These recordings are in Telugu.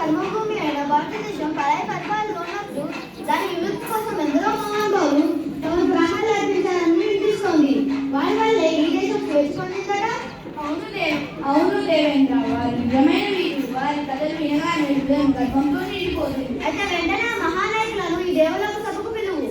కర్మభూమి అయిన భారతదేశం పరాయి పరిపాలనలో ఉన్నప్పుడు దాని విముక్తి కోసం ఎందరో మహానుభావులు తమ ప్రాణాలు అర్పించాలని నిర్ణయిస్తోంది. వారి వల్లే ఈ దేశం స్వేచ్ఛ పొందిందట. అవును దేవేంద్ర, వారి నిజమైన వీరు. వారి కథలు వినగానే హృదయం గర్వంతో నిండిపోతుంది. అయితే వెంటనే ఆ మహానాయకులను ఈ దేవలోక సభకు పిలువు.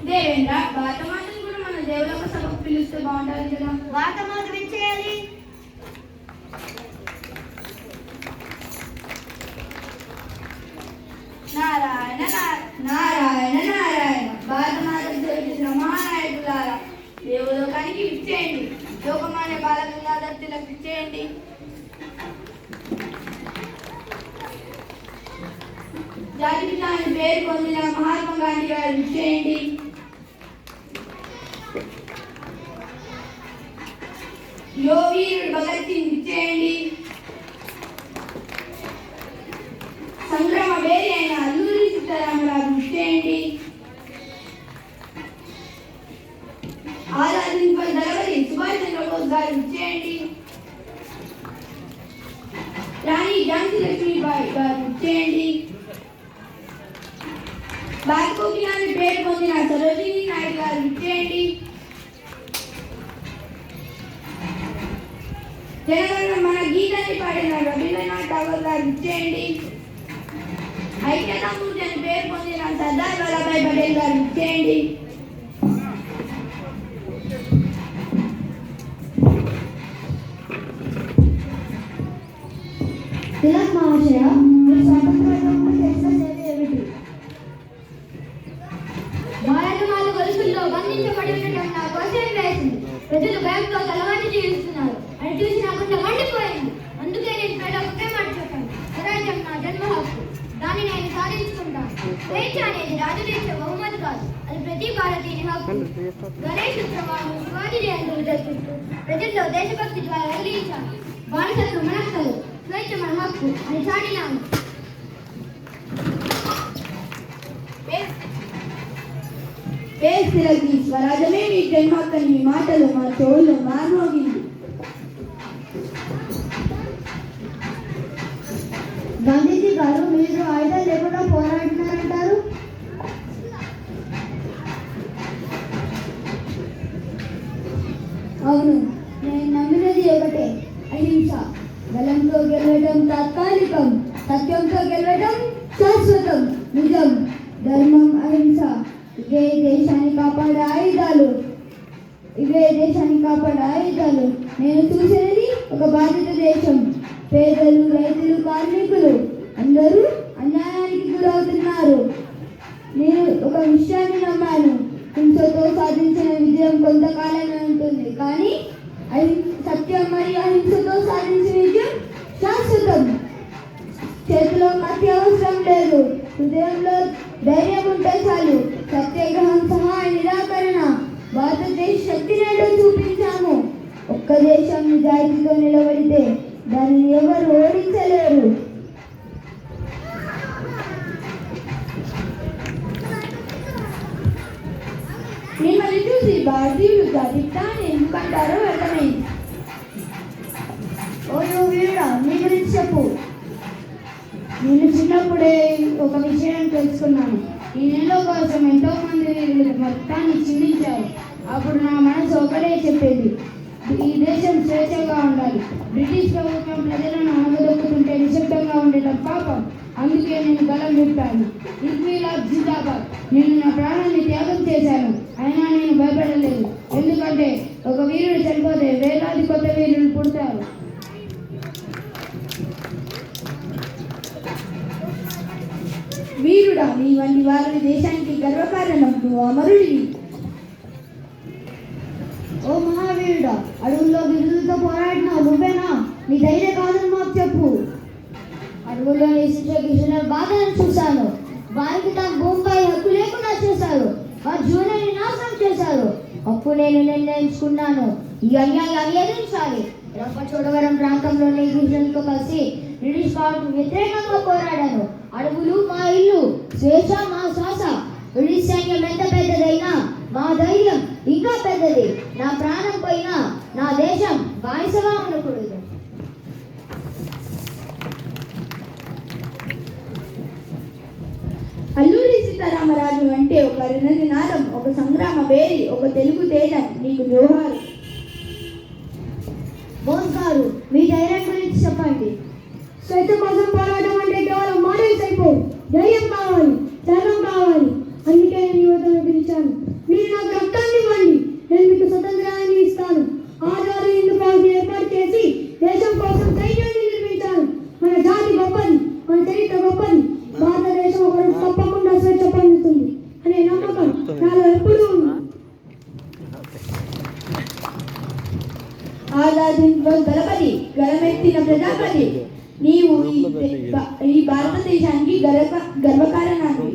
దేవేంద్ర, భారతమాతను కూడా మన దేవలోక సభకు పిలుస్తే బాగుంటుంది కదా. భారతమాత విచ్చేయాలి. నారాయణ నారాయణ నారాయణ. భారతమాతను సేవించిన మహానాయకులారా, దేవలోకానికి విచ్చేయండి. లోకమాన్య బాలగంగాధర్ తిలక్ విచ్చేయండి. జాతి పిత అని పేరు పొందిన మహాత్మా గాంధీ గారు విచ్చేయండి. యోవీరుడు భగత్ సింగ్ విచ్చేయండి. సంగ్రామ వేరి అయిన అల్లూరి సీతారామరాజు విచ్చేయండి. ఆజాదీపై దళపతి సుభాష్ చంద్రబోస్ గారు విచ్చేయండి. రాణి ఝాన్సీ లక్ష్మీబాయి గారు విచ్చేయండి. బాల్కోకిలా అని పేరు పొందిన సరోజినీ నాయుడు గారు విచ్చేయండి. జనగణ మన గీతాన్ని పాడిన రవీంద్రనాథ్ ఠాగూర్ గారు విచ్చేయండి. ఐక్యతామూర్తి అని పేరు పొందిన సర్దార్ వల్లభాయ్ పటేల్ గారు విచ్చేయండి. తిలక్ మహాశయ, మీరు స్వాతంత్రోద్యమంలో చేసిన సేవ ఏమిటి? భారతమాత గొలుసుల్లో బంధించబడి ఉండటం నా కోసం వేసింది. ప్రజలు భయంతో తలవాటి జీవిస్తున్నారు అని చూసి నా గుండె మండిపోయింది. అందుకే నేను ప్రజలు ఒకే మాట చెప్పాను, స్వరాజ్యం నా జన్మ హక్కు, దాన్ని నేను సాధించుకుంటాను. స్వేచ్ఛ అనేది రాజులు ఇచ్చే బహుమతి కాదు, అది ప్రతి భారతీయుని హక్కు. గణేష్ ఉత్సవాలను, శివాజీ జయంతులు జరుపుతూ ప్రజల్లో దేశభక్తి ద్వారా వెలిగించాను. బానిసత్వం మనక్కలు, స్వేచ్ఛ మన హక్కు అని చాటినాము. స్వరాజమే మీ జన్మక్కని మీ మాటలు మా చెవుల్లో మార్మోగింది. గాంధీజీ గారు, మీరు ఆయుధాలు లేకుండా పోరాడుతున్నారంటారు. అవును, నేను నమ్మినది ఒకటే, అహింస. బలంతో గెలవడం తాత్కాలికం, సత్యంతో గెలవడం శాశ్వతం. నిజం, ధర్మం, అహింస ఇవే దేశాన్ని కాపాడే ఆయుధాలు. నేను చూసేది ఒక బాధిత దేశం. పేదలు, రైతులు, కార్మికులు అందరూ అన్యాయానికి గురవుతున్నారు. నేను ఒక విషయాన్ని నమ్మాను, హింసతో సాధించిన విజయం కొంతకాలమే ఉంటుంది, కానీ సత్యం మరియు అహింసతో సాధించిన విజయం శాశ్వతం. చేతిలో కత్తి అవసరం లేదు, హృదయంలో ధైర్యం ఉంటే చాలు. సత్యాగ్రహం, సహాయ నిరాకరణ, భారతదేశ శక్తిని చూపించాము. ఒక్క దేశం నిజాయితీతో నిలబడితే దానిని ఎవరు ఓడించలేరు. మిమ్మల్ని చూసి భారతీయులు గదిస్తాను ఎందుకంటారో అర్థమైంది. ఓ వీరుడా, మీ గురించి చెప్పు. నేను చిన్నప్పుడే ఒక విషయం తెలుసుకున్నాను. ఈ నెల కోసం ఎంతో మంది మొత్తాన్ని చిందించారు. అప్పుడు నా మనసు ఒకటే చెప్పేది, ఈ దేశం స్వేచ్ఛగా ఉండాలి. బ్రిటిష్ ప్రభుత్వం ప్రజలను అణగదొక్కుతుంటే నిశ్శబ్దంగా ఉండటం పాపం. అందుకే నేను గలం విప్పాను, ఇన్క్విలాబ్ జిందాబాద్. నేను నా ప్రాణాన్ని త్యాగం చేశాను, అయినా నేను భయపడలేదు. ఎందుకంటే ఒక వీరుడు చనిపోతే వేలాది కొత్త వీరులు పుడతారు. వీరుడా, నీ వంటి వారి దేశానికి గర్వకారణం. నువ్వు అమరుడివి. ఓ మహావీరుడా, అడవుల్లో గిరులతో పోరాడినావు నువ్వేనా? నీ ధైర్య కాదని మాకు చెప్పు. అడవుల్లో గిరిజనుల బాధలను చూశాను. వారికి తమ భూమిపై హక్కు లేకుండా చేశారు. వారి జీవనాన్ని నాశనం చేశారు. అప్పుడు నేను నిర్ణయించుకున్నాను, ఈ అన్యాయాన్ని ఎదిరించాలి. రంపచోడవరం ప్రాంతంలోని గిరిజనులతో కలిసి బ్రిటిష్ వారికి వ్యతిరేకంగా పోరాడాను. అడవులు మా ఇల్లు, స్వేచ్ఛ మా శ్వాస. బ్రిటిష్ సైన్యం ఎంత పెద్దదైనా మా ధైర్యం ఇంకా పెద్దది. నా ప్రాణం పోయినా నా దేశం బానిసగా ఉండకూడదు. అల్లూరి సీతారామరాజు అంటే ఒక రణనినాదం, ఒక సంగ్రామ వేరి, ఒక తెలుగు తేజం. నీకు జోహారు. బోస్ గారు, మీ ధైర్యం గురించి చెప్పండి. స్వేచ్ఛ కోసం పోరాటం అంటే కేవలం మోడల్స్ అయిపోవు, ధైర్యం కావాలి, త్యాగం కావాలి. అందుకే నేను యువతను పిలిచాను. మీరు నాకు రక్తాన్ని ఇవ్వండి, నేను మీకు స్వతంత్రాన్ని ఇస్తాను. ఆజాదీ హింద్ ఫౌజ్ ఏర్పాటు చేసి దేశం కోసం సైన్యాన్ని నిర్మించాను. మన జాతి గొప్పది, మన చరిత్ర గొప్పది. భారతదేశం ఒకరోజు తప్పకుండా స్వేచ్ఛ పొందుతుంది అనే నమ్మకం నాలో ఎప్పుడూ ఉంది. ఆజాదీ హింద్ ఫౌజ్ దళపతి, గలమెత్తిన ప్రజాపతి, నీవు ఈ భారతదేశానికి గర్వకారణాన్ని.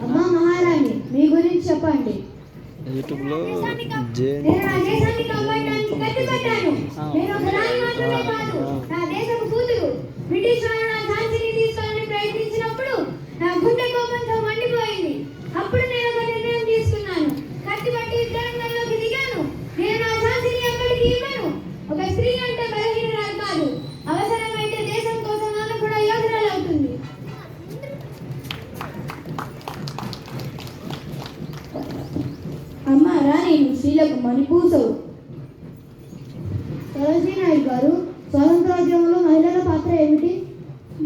అమ్మా మహారాణి, మీ గురించి చెప్పండి. యూట్యూబ్లో నేను నా దేశాన్ని కాపాడడానికి కట్టుబడ్డాను. నేను ఒక రాణి మాత్రమే కాదు, నా దేశపు కూతురు. బ్రిటిష్ వారు నా ఝాన్సీని తీసుకోవాలని ప్రయత్నించినప్పుడు నా గుండె కోపంతో మండిపోయింది. అప్పుడు నేను ఒక నిర్ణయం తీసుకున్నాను. కట్టుబట్టి యుద్ధరంగంలోకి దిగాను. నేను నా ఝాన్సీని ఎక్కడికి ఇవ్వను. ఒక స్త్రీ అంటే బలహీనరాలు కాదు, అవసరమైతే దేశం కోసం ఆమె కూడా యోధురాలు అవుతుంది. అమ్మ రాణి, నువ్వు స్త్రీలకు మణిపూసవు. సరోజినీ నాయుడు గారు, స్వాతంత్రోద్యమంలో మహిళల పాత్ర ఏమిటి?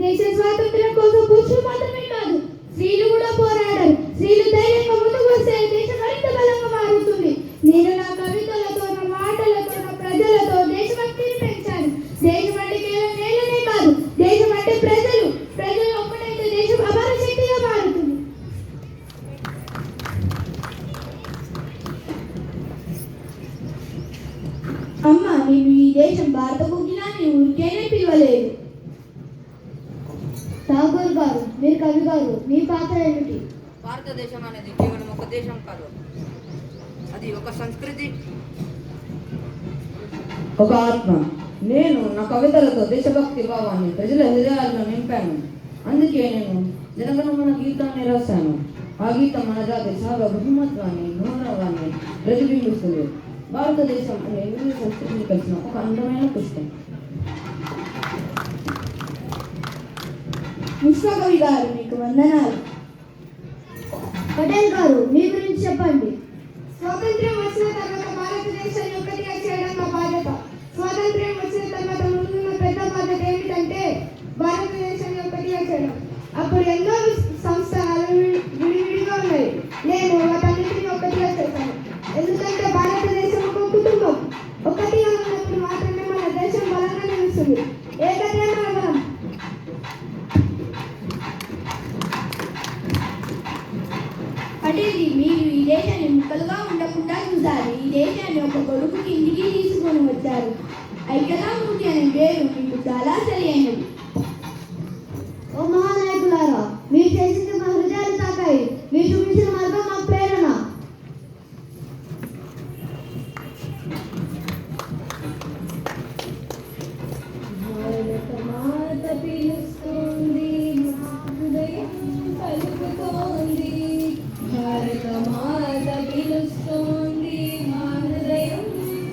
దేశ స్వాతంత్ర్యం కోసం పురుషులు మాత్రమే కాదు, స్త్రీలు కూడా పోరాడారు. స్త్రీలు ధైర్యంగా ముందుకు వస్తే దేశం మరింత బలంగా మారుతుంది. నేను నా కవితలతో, నా మాటలతో, నా ప్రజలతో దేశభక్తిని పెంచాను. దేశం అంటే కేవలం నేలనే కాదు, దేశం అంటే ప్రజలు. ప్రజలు ఒక్కటైతే దేశం అపార శక్తిగా మారుతుంది. అమ్మ, నేను ఈ దేశం భారత కోకిలాన్ని ఊరికేనే పిలవలేదు. ఠాగూర్ గారు, మీరు కవి గారు, మీ పాత్ర ఏమిటి? భారతదేశం అనేది కేవలం ఒక దేశం కాదు, అది ఒక సంస్కృతి, ఒక ఆత్మ. నేను నా కవితలతో దేశభక్తి భావాన్ని ప్రజల హృదయాల్లో నింపాను. అందుకే నేను జనగణమన గీతాన్ని రాశాను. ఆ గీతం మన జాతి సార్వభౌమత్వాన్ని, గౌరవాన్ని ప్రతిబింబిస్తుంది. భారతదేశం అనే వివిధ సంస్కృతిని కలిసిన ఒక అందమైన పుస్తకం. విశ్వకవి గారు, మీకు వందనాలు. పటేల్ గారు, మీ గురించి చెప్పండి. స్వాతంత్ర్యం వచ్చిన తర్వాత భారతదేశాన్ని ఒకటిగా చేయడం నా బాధ్యత. స్వాతంత్ర్యం వచ్చిన తర్వాత ముందున్న పెద్ద బాధ్యత ఏమిటంటే భారతదేశాన్ని ఒకటిగా చేయడం. అప్పుడు ఎన్నో సంస్థలు విడివిడిగా ఉన్నాయి. నేను వాటన్నిటిని ఒకటిగా చేశాను. ఎందుకంటే భారతదేశం ఒక కుటుంబం. ఒకటిగా ఉన్నప్పుడు మాత్రమే మన దేశం బలంగా నిలుస్తుంది. ఏకతే మన బలం. పటేల్జీ, మీరు ఈ దేశాన్ని ముక్కలుగా ఉండకుండా చూశారు. ఈ దేశాన్ని ఒక కొడుకుకి ఇంటికి తీసుకొని వచ్చారు. ఐక్యతామూర్తి అనే పేరు మీకు చాలా సరైనది. ఓ మహానాయకులారా, మీరు చేసింది మా హృదయాలు తాకాయి. మీరు చూపించిన మార్గం మాకు ప్రేరణ. భారతమాత పిలుస్తుంది, మా హృదయం పలుకుతోంది. భారతమాత పిలుస్తోంది, మా హృదయం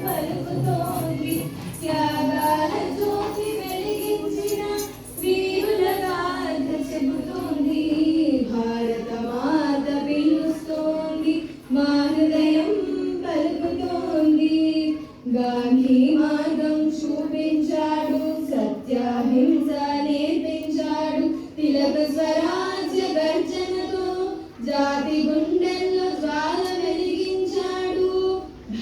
పలుకుతోంది. త్యాగాల జ్యోతి వెలిగించిన వీరుల గాథ చెబుతోంది. భారతమాత పిలుస్తోంది, మా హృదయం పలుకుతోంది. గాంధీ మార్గం చూపించాడు, సత్యాహింస నేర్పించాడు. తిలక స్వరాజ్య గర్జనతో జాతి గుండెల్లో జ్వాల వెలిగించాడు.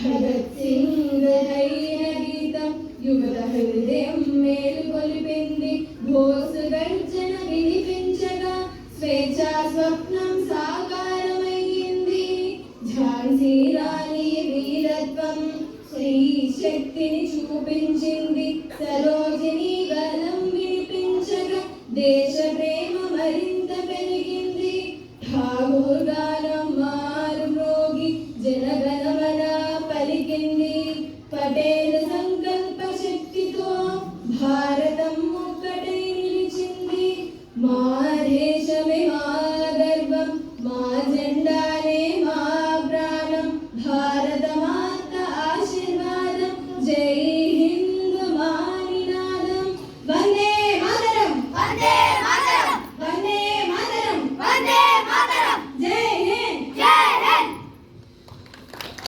భగత్ సింగ్ ధైర్య గీతం యువత హృదయం మేలుకొలిపింది. బోసు గర్జన వినిపించగా స్వేచ్ఛా స్వప్నం సాకారమయ్యింది. ఝాన్సీ రాణి వీరత్వం స్త్రీ శక్తిని చూపించింది. సరోజిని గలం వినిపించగా దేశ